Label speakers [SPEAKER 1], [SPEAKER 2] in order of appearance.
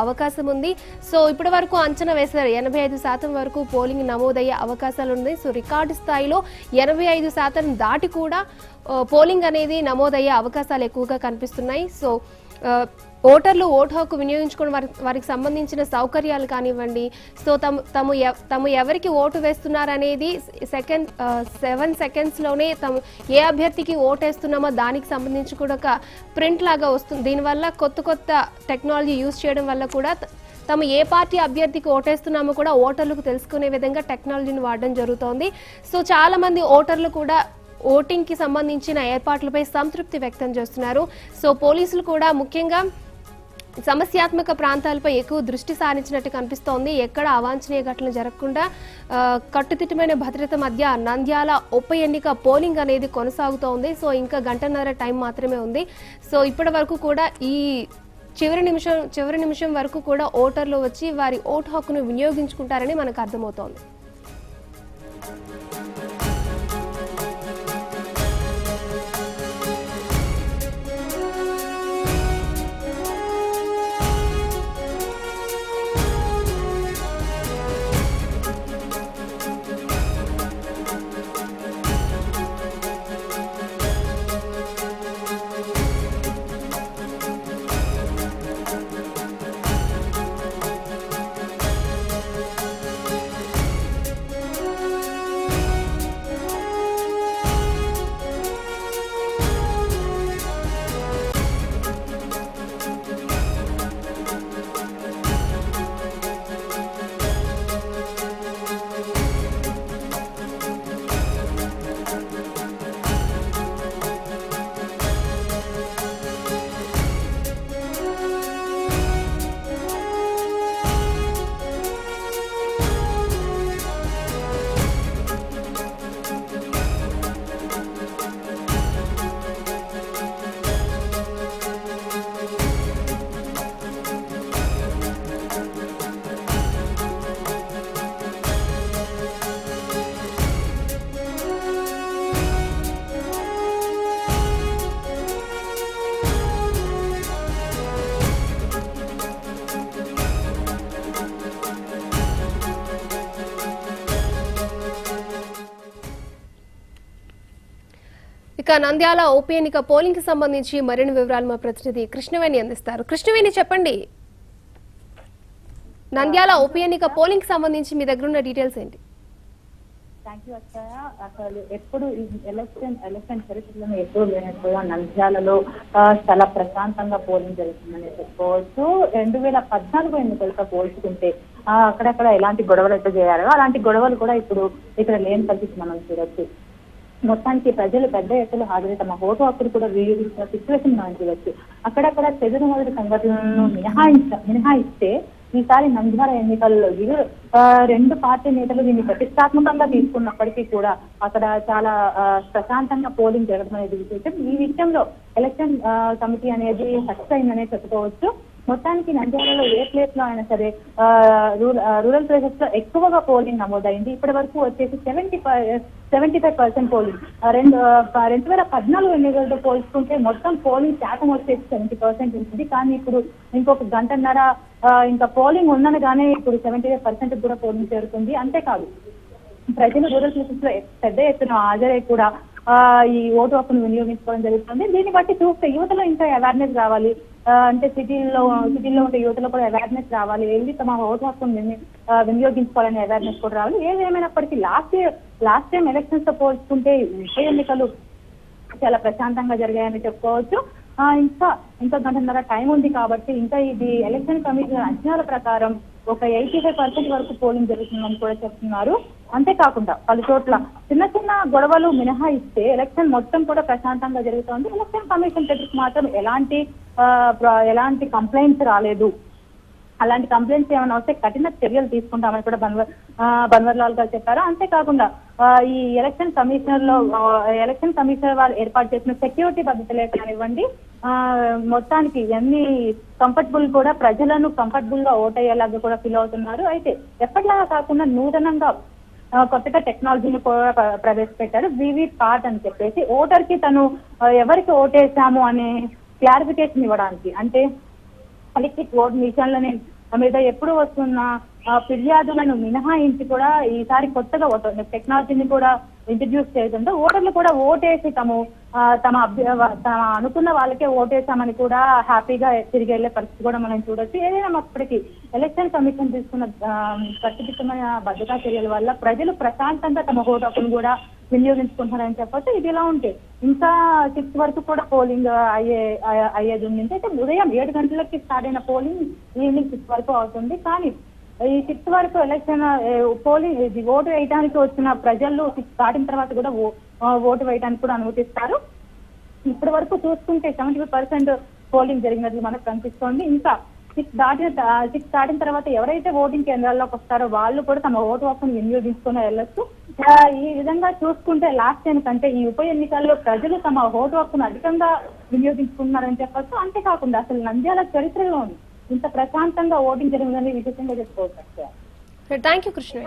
[SPEAKER 1] అవకాశం ఉంది. సో ఇప్పటి వరకు అంచనా వేశారు 85% వరకు పోలింగ్ నమోదయ్యే అవకాశాలు ఉన్నాయి. సో రికార్డు స్థాయిలో 85% దాటి కూడా పోలింగ్ అనేది నమోదయ్యే అవకాశాలు ఎక్కువగా కనిపిస్తున్నాయి. సో ఓటర్లు ఓటు హక్కు వినియోగించుకుని వారికి సంబంధించిన సౌకర్యాలు కానివ్వండి, సో తమ ఎవరికి ఓటు వేస్తున్నారనేది 7 సెకండ్స్లోనే ఏ అభ్యర్థికి ఓటేస్తున్నామో దానికి సంబంధించి కూడా ఒక ప్రింట్ లాగా వస్తుంది. దీనివల్ల కొత్త టెక్నాలజీ యూజ్ చేయడం వల్ల కూడా తమ ఏ పార్టీ అభ్యర్థికి ఓటేస్తున్నామో కూడా ఓటర్లకు తెలుసుకునే విధంగా టెక్నాలజీని వాడడం జరుగుతోంది. సో చాలా మంది ఓటర్లు కూడా ఓటింగ్ కి సంబంధించిన ఏర్పాట్లపై సంతృప్తి వ్యక్తం చేస్తున్నారు. సో పోలీసులు కూడా ముఖ్యంగా సమస్యాత్మక ప్రాంతాలపై ఎక్కువ దృష్టి సారించినట్టు కనిపిస్తోంది. ఎక్కడ అవాంఛనీయ ఘటనలు జరగకుండా కట్టుదిట్టమైన భద్రత మధ్య నంద్యాల ఉప ఎన్నిక పోలింగ్ అనేది కొనసాగుతోంది. సో ఇంకా గంటన్నర టైం మాత్రమే ఉంది. సో ఇప్పటి వరకు కూడా ఈ చివరి నిమిషం వరకు కూడా ఓటర్లు వచ్చి వారి ఓటు హక్కును వినియోగించుకుంటారని మనకు అర్థమవుతోంది. ఇక నంద్యాల ఓపీ ఎన్నిక పోలింగ్ కి సంబంధించి మరిన్ని వివరాలు మా ప్రతినిధి కృష్ణవేణి అందిస్తారు. కృష్ణవేణి చెప్పండి, నంద్యాల ఓపీ ఎన్నిక పోలింగ్ కి సంబంధించి మీ దగ్గర ఉన్న డీటెయిల్స్ ఏంటి?
[SPEAKER 2] థ్యాంక్ యూ అక్షయ. అసలు ఎప్పుడు ఎలక్షన్ చరిత్రలో ఎప్పుడు లేనట్టుగా నంద్యాలలో చాలా ప్రశాంతంగా పోలింగ్ జరుగుతుందని చెప్పుకోవచ్చు. 2014 ఎన్నికలతో పోల్చుకుంటే అక్కడక్కడ ఎలాంటి గొడవలు అయితే చేయాలో అలాంటి గొడవలు కూడా ఇప్పుడు ఇక్కడ లేని పరిస్థితి మనం చూడొచ్చు. మొత్తానికి ప్రజలు పెద్ద ఎత్తులో హాజరై తమ ఓటు హక్కును కూడా వినియోగించిన సిచ్యువేషన్ మనం చూడొచ్చు. అక్కడక్కడ చెదురు మొదటి సంఘటనలను మినహాయిస్తే ఈసారి నంద్యాల ఎన్నికల్లో రెండు పార్టీ నేతలు దీన్ని ప్రతిష్టాత్మకంగా తీసుకున్నప్పటికీ కూడా అక్కడ చాలా ప్రశాంతంగా పోలింగ్ జరగడం అనేది విశేషం. ఈ విషయంలో ఎలక్షన్ కమిటీ అనేది సక్సెస్ అయిందనే చెప్పుకోవచ్చు. మొత్తానికి నంద్యాలలో ఏ ప్లేస్ లో అయినా సరే రూరల్ ప్లేసెస్ లో ఎక్కువగా పోలింగ్ నమోదైంది. ఇప్పటి వరకు వచ్చేసి 75% పోలింగ్. 2014 ఎన్నికలతో పోల్చుకుంటే మొత్తం పోలింగ్ శాతం వచ్చేసి 70% ఉంటుంది. కానీ ఇప్పుడు ఇంకొక గంటన్నర ఇంకా పోలింగ్ ఉందనగానే ఇప్పుడు 75% కూడా పోలింగ్ చేరుతుంది. అంతేకాదు ప్రజలు రూరల్ ప్లేసెస్ లో పెద్ద ఎత్తున హాజరై కూడా ఈ ఓటు హక్కును వినియోగించుకోవడం జరుగుతుంది. దీన్ని బట్టి చూస్తే యువతలో ఇంకా అవేర్నెస్ రావాలి, అంటే సిటీల్లో ఉండే యువతలో కూడా అవేర్నెస్ రావాలి, వెళ్ళి తమ ఓటు హక్కును వినియోగించుకోవాలని అవేర్నెస్ కూడా రావాలి. ఏదేమైనప్పటికీ లాస్ట్ టైం ఎలక్షన్స్ తో పోల్చుకుంటే ఉప ఎన్నికలు చాలా ప్రశాంతంగా జరిగాయని చెప్పుకోవచ్చు. ఇంకా గంటన్నర టైం ఉంది కాబట్టి ఇంకా ఇది ఎలక్షన్ కమిషన్ అంచనాల ప్రకారం ఒక 85% వరకు పోలింగ్ జరుగుతుందని కూడా చెప్తున్నారు. అంతేకాకుండా పలు చోట్ల చిన్న చిన్న గొడవలు మినహాయిస్తే ఎలక్షన్ మొత్తం కూడా ప్రశాంతంగా జరుగుతోంది. ఎలక్షన్ కమిషన్ దగ్గరికి మాత్రం ఎలాంటి కంప్లైంట్స్ రాలేదు. అలాంటి కంప్లైంట్స్ ఏమైనా వస్తే కఠిన చర్యలు తీసుకుంటామని కూడా బన్వర్లాల్ గారు చెప్పారు. అంతేకాకుండా ఈ ఎలక్షన్ కమిషనర్ వారు ఏర్పాటు చేసిన సెక్యూరిటీ భద్రతలే కానివ్వండి, మొత్తానికి ఎన్ని కంఫర్టబుల్ కూడా ప్రజలను కంఫర్టబుల్ గా ఓటయ్యేలాగా కూడా ఫీల్ అవుతున్నారు. అయితే ఎప్పటిలాగా కాకుండా నూతనంగా కొత్తగా టెక్నాలజీని కూడా ప్రవేశపెట్టారు. వివి పాట్ అని చెప్పేసి ఓటర్ కి తను ఎవరికి ఓటేసాము అనే క్లారిఫికేషన్ ఇవ్వడానికి, అంటే ఎలక్ట్రిక్ ఓట్ మిషన్లని మీద ఎప్పుడు వస్తున్న ఫిర్యాదులను మినహాయించి కూడా ఈసారి కొత్తగా టెక్నాలజీని కూడా ఇంట్రడ్యూస్ చేస్తుంటే ఓటర్లు కూడా ఓటేసి తమ అనుకున్న వాళ్ళకే ఓటేసామని కూడా హ్యాపీగా తిరిగి వెళ్లే పరిస్థితి కూడా మనం చూడొచ్చు. ఏదైనా అప్పటికి ఎలక్షన్ కమిషన్ తీసుకున్న కట్టుదిట్టమైన భద్రతా చర్యల వల్ల ప్రజలు ప్రశాంతంగా తమ ఓటు హక్కును కూడా వినియోగించుకుంటున్నారని చెప్పొచ్చు. ఇది ఇలా ఉంటే ఇంకా 6 వరకు కూడా పోలింగ్ అయ్యేది ఉంది. అయితే ఉదయం 7 గంటలకి స్టార్ట్ అయిన పోలింగ్ ఈవినింగ్ 6 వరకు అవుతుంది. కానీ ఈ 6 వరకు ఎలక్షన్ పోలింగ్ ఓటు వేయడానికి వచ్చిన ప్రజలు 6 దాటిన తర్వాత కూడా ఓటు వేయడానికి కూడా అనుమతిస్తారు. ఇప్పటి వరకు చూసుకుంటే 75% పోలింగ్ జరిగినట్లు మనకు కనిపిస్తోంది. ఇంకా 6 దాటిన తర్వాత ఎవరైతే ఓటింగ్ కేంద్రాల్లోకి వస్తారో వాళ్ళు కూడా తమ ఓటు హక్కును వినియోగించుకుని వెళ్ళొచ్చు. ఈ విధంగా చూసుకుంటే లాస్ట్ టైం కంటే ఈ ఉప ఎన్నికల్లో ప్రజలు తమ ఓటు హక్కును అధికంగా వినియోగించుకుంటున్నారని చెప్పొచ్చు. అంతేకాకుండా అసలు నంద్యాల చరిత్రలో ఇంత ప్రశాంతంగా ఓటింగ్ జరిగిందని విశేషంగా చెప్పుకోవచ్చు.
[SPEAKER 1] Thank you Krishna.